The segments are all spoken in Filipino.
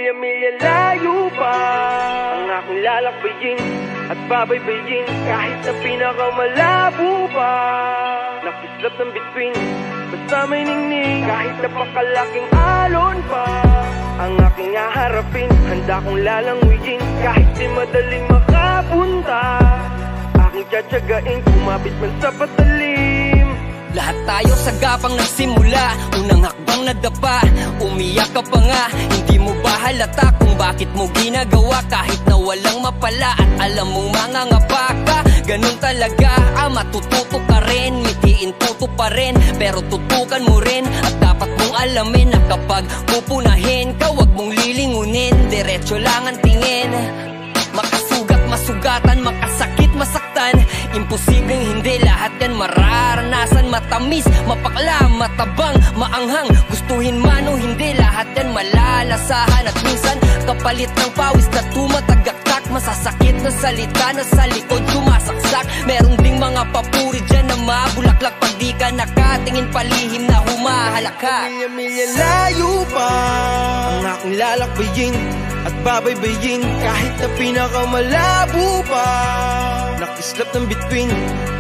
milya-milya layo pa ang aking lalakbayin at babaybayin kahit na pinakamalabo pa. Nakislap ng bituin, basta may ningning kahit napakalaking alon pa. Ang aking haharapin, handa kong lalanguyin kahit di madaling makapunta. Aking tsatsagain, kumapit man sa patalim. Lahat tayo sa gapang nagsimula, unang hakbang nadapa, umiyak ka pa nga. Hindi mo ba halata kung bakit mo ginagawa kahit na walang mapala at alam mong mangangapa ka? Ganun talaga, matututo ka rin, mitiin tuto pa rin, pero tutukan mo rin. At dapat mong alamin na kapag pupunahin ka, wag mong lilingunin, diretso lang ang tingin. Makasugat, masugatan, makasakit, masaktan, imposibleng hindi lahat yan mararanasan. Matamis, mapakla, matabang, maanghang, gustuhin man o hindi, lahat yan malalasahan. At minsan, kapalit ng pawis na tumatagaktak, masasakit na salita na sa likod sumasaksak. Meron ding mga papuri dyan na mabulaklak pag di ka nakatingin, palihim na humahalaka. Milya-milya layo pa ang aking lalakbayin at babaybayin kahit na pinakamalabo pa. Nakislap ng bituin,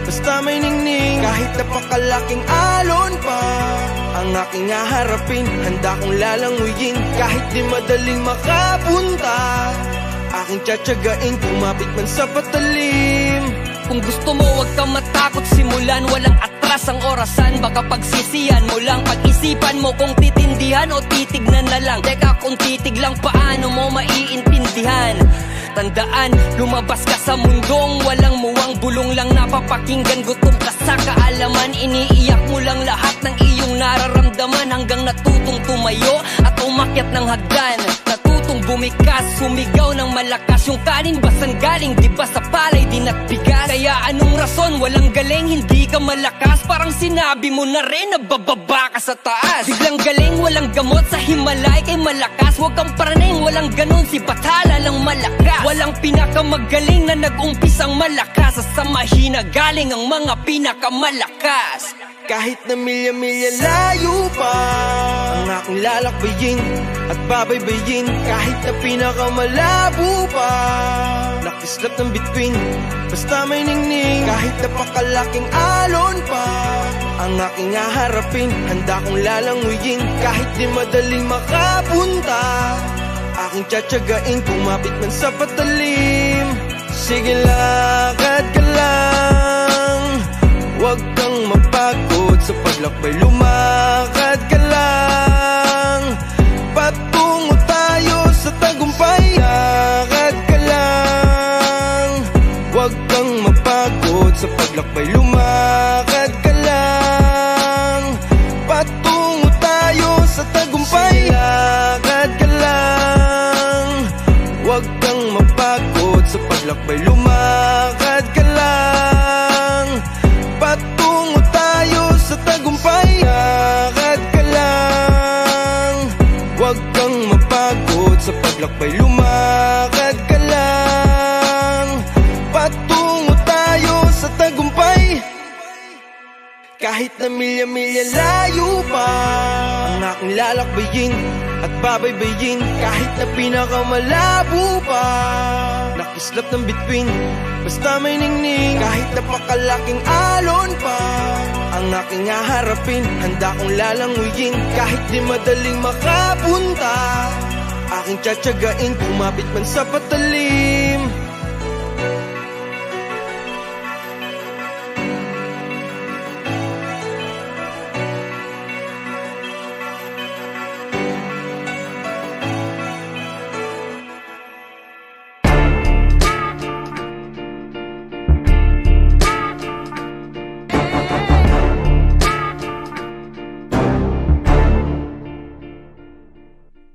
basta may ningning kahit napakalaking alon pa. Ang aking haharapin, handa kong lalanguyin kahit di madaling makapunta. Aking tsatsagain, kumapit man sa patalim. Kung gusto mo wag kang matakot, simulan, walang atras ang orasan. Baka pagsisihan mo lang, pag-isipan mo kung titindihan o titignan na lang. Teka, kung titig lang, paano mo maiintindihan? Tandaan, lumabas ka sa mundong walang muwang, bulong lang napapakinggan, gutom ka sa kaalaman. Iniiyak mo lang lahat ng iyong nararamdaman hanggang natutong tumayo at umakyat ng hagdan. Natutong bumikas, sumigaw ng malakas. Yung kanin ba saan galing? Di ba sa palay din at bigas? Kaya anong rason? Walang galing, hindi ka malakas. Parang sinabi mo na rin na bababa ka sa taas. Biglang galing, walang gamot sa Himalay kay malakas. Huwag kang praning, walang ganun, si Bathala lang malakas. Walang pinakamagaling na nag-umpisang malakas. Sa mahina galing ang mga pinakamalakas. Kahit na milya-milya layo pa ang aking lalakbayin at babaybayin kahit na pinakamalabo pa. Nakislap ng bituin, basta may ningning kahit napakalaking alon pa. Ang aking haharapin, handa kong lalanguyin kahit di madaling makapunta. Aking tsatsagain, kumapit man sa patalim. Sige, lakad ka lang, wag kang mapagod sa paglakbay, lumakad ka lang. Patungo tayo sa tagumpay, lakad ka lang, wag kang mapagod sa paglakbay, lumakad ka lang. Patungo tayo sa tagumpay, lakad ka lang, wag kang mapagod sa paglakbay, lumakad ka lang. Patungo tayo sa tagumpay, lakad ka lang, wag kang mapagod sa paglakbay, lumakad ka lang. Patungo tayo sa tagumpay. Kahit na milya-milya layo pa ang aking lalakbayin at babaybayin kahit na pinakamalabo pa. Nakislap ng bituin, basta may ningning kahit napakalaking alon pa. Ang aking haharapin, handa kong lalanguyin kahit di madaling makapunta. Aking tsatsagain, kumapit man sa patalim.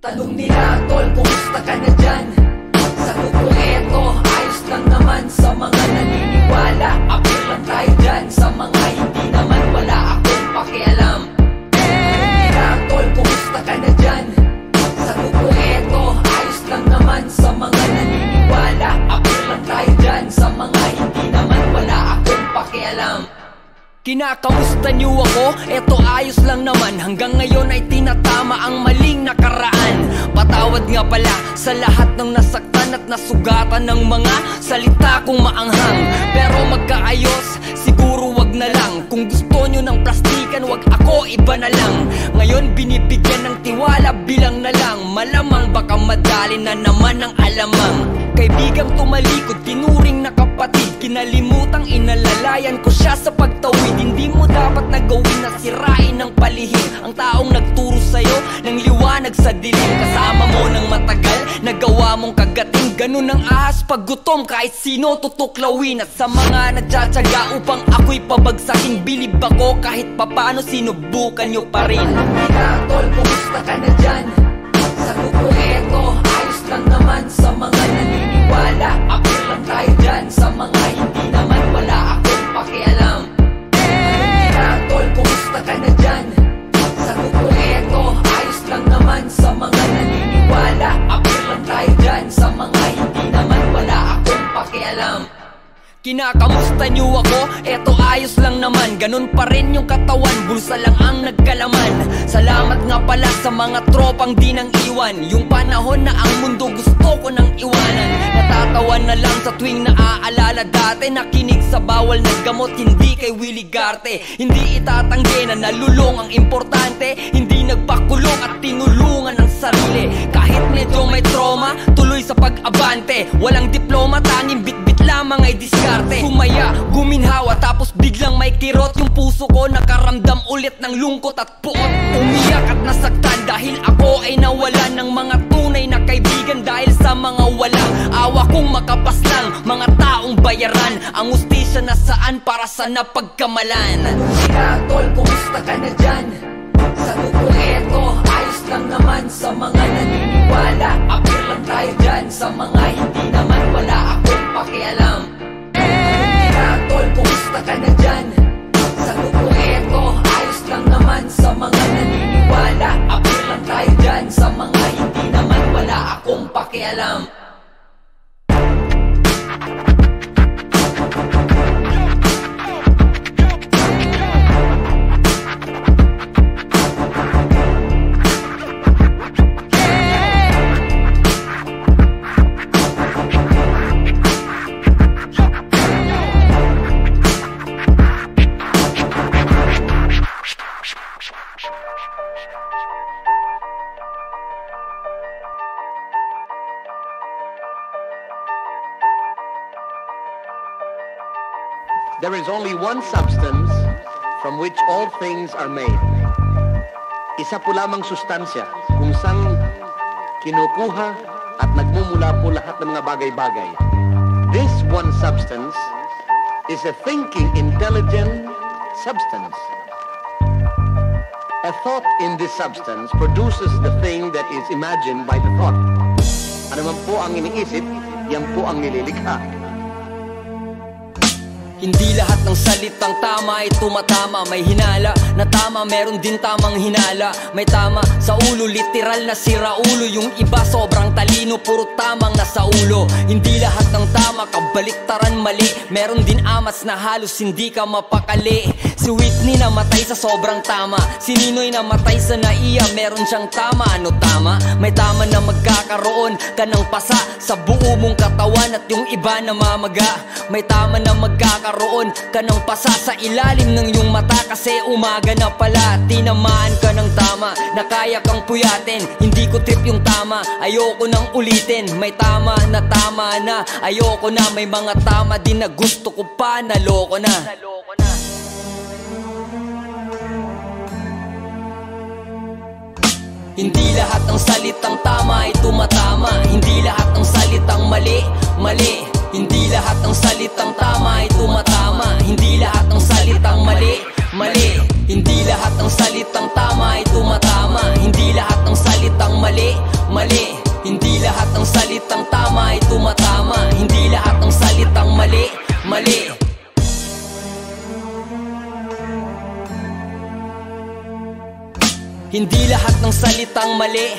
Tanong nila, tol, kumusta ka na dyan? Sagot ko, eto, ayos lang naman. Sa mga naniniwala, apir lang tayo dyan. Sa mga hindi naman, wala akong pakialam. Tanong nila, tol, kumusta ka na dyan? Sagot ko, eto, ayos lang naman. Sa mga naniniwala, apir lang tayo dyan. Sa mga hindi naman, wala akong pakialam. Kinakamusta niyo ako? Eto ayos lang naman. Hanggang ngayon ay tinatama ang maling nakaraan. Patawad nga pala sa lahat ng nasaktan at nasugatan ng mga salita kong maanghang. Pero magkaayos, siguro wag na lang. Kung gusto nyo ng plastikan, wag ako, iba na lang. Ngayon binibigyan ng tiwala, bilang na lang. Malamang baka madali na naman ang alamang. Kaibigang tumalikod, tinuring na kapatid. Kinalimutang inalalayan ko siya sa pagtawid. Hindi mo dapat na gawin na sirain ng palihim ang taong nagturo sa'yo ng liwanag sa dilim. Kasama mo ng matagal, nagawa mong kagating. Ganun ang ahas pag gutom, kahit sino tutuklawin. At sa mga nagtsatsaga upang ako'y pabagsakin, bilib ako kahit papano, sinubukan nyo pa rin. Tol, kumusta ka na dyan? Sagot ko eto, ayos lang naman. Sa mga naniniwala, apir lang tayo dyan. Sa mga hindi naman, wala akong pakialam. Tol, kumusta ka na dyan? Sagot ko eto, ayos lang naman. Sa mga naniniwala, apir lang tayo dyan. Sa mga hindi naman, wala akong pakialam. Kinakamusta niyo ako? Eto ayos lang naman. Ganun pa rin yung katawan, bulsa lang ang nagkalaman. Salamat nga pala sa mga tropang di nang iwan. Yung panahon na ang mundo gusto ko nang iwanan. Natatawa na lang sa tuwing naaalala dati. Nakinig sa bawal na gamot, hindi kay Willie Garte. Hindi itatanggi na nalulong ang importante. Hindi nagpakulong at tinulungan ang sarili. Kahit medyo may trauma, tuloy sa pag-abante. Walang diploma, tanging bitbit lamang ay diskarte. Sumaya, guminhawa, tapos biglang may kirot. Yung puso ko nakaramdam ulit ng lungkot at puot. Umiyak at nasaktan dahil ako ay nawalan ng mga tunay na kaibigan. Dahil sa mga walang awa kong makapaslang mga taong bayaran ang ustisya na saan para sa napagkamalan. Tol, kumusta ka na dyan? Sagot ko eto, ayos lang naman. Sa mga naniniwala, apir lang tayo dyan. Sa mga hindi naman, wala akong pakialam. Tol, kumusta ka na dyan? Sagot ko eto, ayos lang naman. Sa mga naniniwala, apir lang tayo dyan. Sa mga hindi naman, wala akong pakialam. There is only one substance from which all things are made. Isa po lamang sustansya kung saan kinukuha at nagmumula po lahat ng mga bagay-bagay. This one substance is a thinking, intelligent substance. A thought in this substance produces the thing that is imagined by the thought. Ano man po ang iniisip, yan po ang nililikha. Hindi lahat ng salitang tama ay tumatama. May hinala na tama, meron din tamang hinala. May tama sa ulo, literal na sira ulo. Yung iba sobrang talino, puro tamang nasa ulo. Hindi lahat ng tama, kabaliktaran mali. Meron din amas na halos hindi ka mapakali. Si Whitney namatay sa sobrang tama. Si Ninoy namatay sa naiya, meron siyang tama. Ano tama? May tama na magkakaroon ka ng pasa sa buo mong katawan at yung iba namamaga. May tama na magkakaroon ka ng pasa sa ilalim ng iyong mata kasi umaga na pala. Tinamaan ka ng tama na kaya kang puyatin. Hindi ko trip yung tama, ayoko nang ulitin. May tama na ayoko na. May mga tama din na gusto ko pa, naloko na. Hindi lahat ng salitang tama ay tumatama. Hindi lahat ng salitang mali. Hindi lahat ng salitang tama ay tumatama. Hindi lahat ng salitang mali. Hindi lahat ng salitang tama ay tumatama. Hindi lahat ng salitang mali. Hindi lahat ng salitang tama ay tumatama. Hindi lahat ng salitang mali. Hindi lahat ng salitang mali.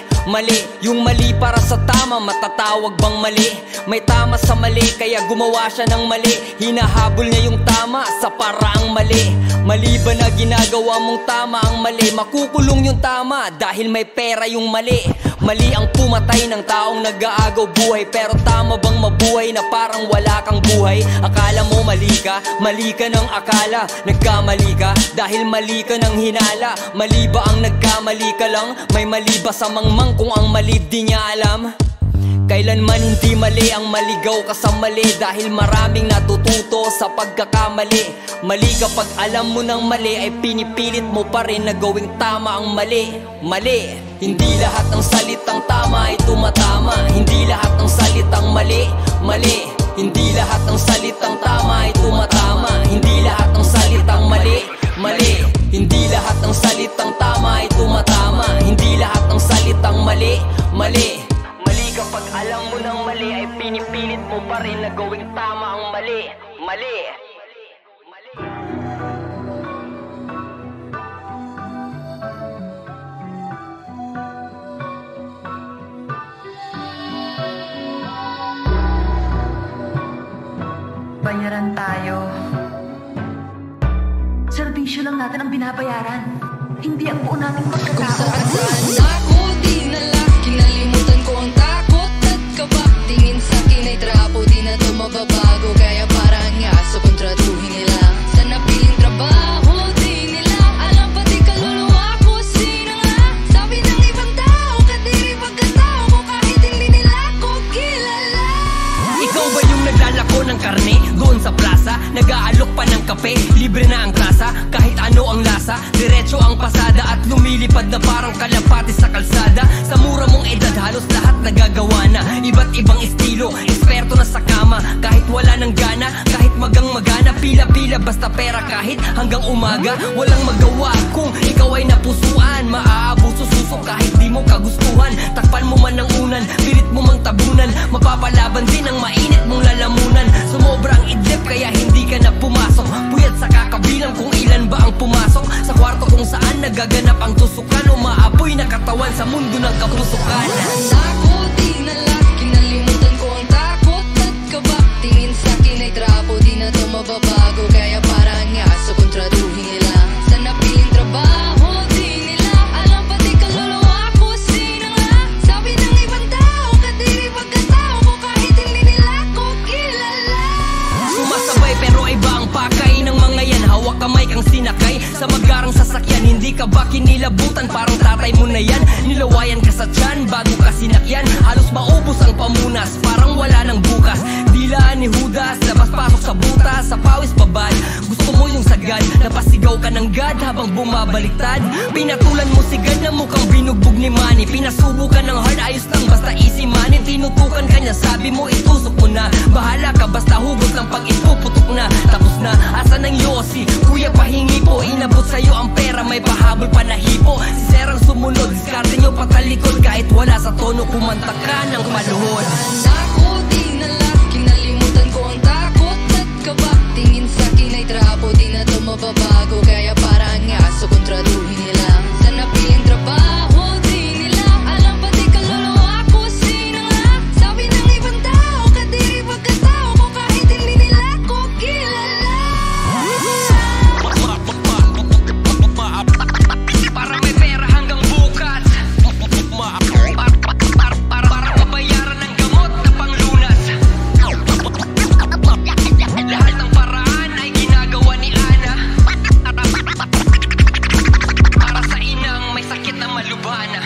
Yung mali para sa tama, matatawag bang mali? May tama tama sa mali, kaya gumawa siya ng mali. Hinahabol niya yung tama sa paraang mali. Mali ba na ginagawa mong tama ang mali? Makukulong yung tama dahil may pera yung mali. Mali ang pumatay ng taong nag-aagaw buhay, pero tama bang mabuhay na parang wala kang buhay? Akala mo mali ka ng akala. Nagkamali ka dahil mali ka ng hinala. Mali ba ang nagkamali ka lang? May mali ba sa mangmang kung ang mali di niya alam? Kailanman hindi mali ang maligaw ka sa mali, dahil maraming natututo sa pagkakamali. Mali kapag alam mo ng mali ay pinipilit mo pa rin na gawing tama ang mali. Mali, hindi lahat ng salitang tama ay tumatama. Hindi lahat ng salitang mali, mali. Hindi lahat ng salitang tama ay tumatama. Hindi lahat ng salitang mali, mali. Hindi lahat ng salitang tama ay tumatama. Hindi lahat ng salitang mali, mali. Mali kapag alam mo ng mali ay pinipilit mo pa rin na gawing tama ang mali. Mali. Bayaran tayo. Serbisyo lang natin ang binabayaran, hindi ang buo nating pagkatao. Kung saan ako dinala, kinalimutan ko ang takot at kaba. Tingin sa'kin ay trapo, di na to mababago. Kaya parang aso kontratuhin nila sa napiling trabaho. Di nila alam pati kaluluwa ko sino nga. Sabi ng ibang tao, kadiri pagkatao ko kahit hindi nila ko kilala. Ikaw ba yung naglalako ng karne doon sa plaza? Nag-aalok pa ng kape, libre na ang klasa. Kahit ano ang lasa, diretso ang pasada at lumilipad na parang kalapati sa kalsada. Sa mura mong edad halos lahat nagagawa na. Iba't ibang estilo, eksperto na sa kama. Kahit wala ng gana, kahit magang magana. Pila-pila basta pera kahit hanggang umaga. Walang magawa kung ikaw ay napusuan. Maaabuso suso kahit di mo kagustuhan. Takpan mo man ang unan, pilit mo mang tabunan. Mapapalaban din ang mainit mong lalamunan. Sumobra ang idlip kaya hindi ka na pumasok. Puyat sa kakabilang kung ilan ba ang pumasok sa kwarto kung saan nagaganap ang tusukan. Umaapoy na katawan sa mundo ng kapusukan. Ako dinala, kinalimutan ko ang takot at kaba. Tingin sa'kin ay trapo, di na to mababago. Kaya parang aso kontratuhin nila sa napiling trabaho. Di nila alam pati kaluluwa ko sino nga. Sabi ng ibang tao, kadiri pagkatao ko kahit hindi nila ko kilala. Sumasabay pero iba ang pakay ng mga yan. Hawak kamay kang sinakay sa magarang sasakyan. Hindi ka ba kinilabutan? Parang tatay mo na yan. Nilawayan ka sa tiyan bago ka sinakyan. Halos maubos ang pamunas, parang wala nang bukas. Dilaan ni Judas, labas-pasok sa butas. Sa pawis babad, gusto mo yung sagad. Napasigaw ka ng God habang bumabaliktad. Pinatulan mo si God na mukhang binugbog ni Manny. Pinasubukan ng hard, ayos lang basta easy money. Tinutukan ka niya, sabi mo itusok mo na. Bahala ka basta hugot lang pag ipuputok na. Tapos na, asa ng Yossi? Kuya pahingi po, inabot sa'yo ang pera. May pahabol pa na hipo. Si Serang sumunod, diskarte nyo patalikod. Kahit wala sa tono, kumanta ka ng paluhod. Ako dinala, kinalimutan ko ang takot at kaba. Tingin sa'kin ay trapo, di na to mababago. Kaya parang aso kontratuhin nila sa napiling trabaho. Di nila alam pati kaluluwa ko sino nga. Sabi ng ibang tao, kadiri pagkatao ko kahit hindi nila ko kilala. Para may pera hanggang bukas. Para mabayaran ng gamot na panglunas. Lahat ng paraan ay ginagawa ni Ana para sa inang may sakit na malubhana.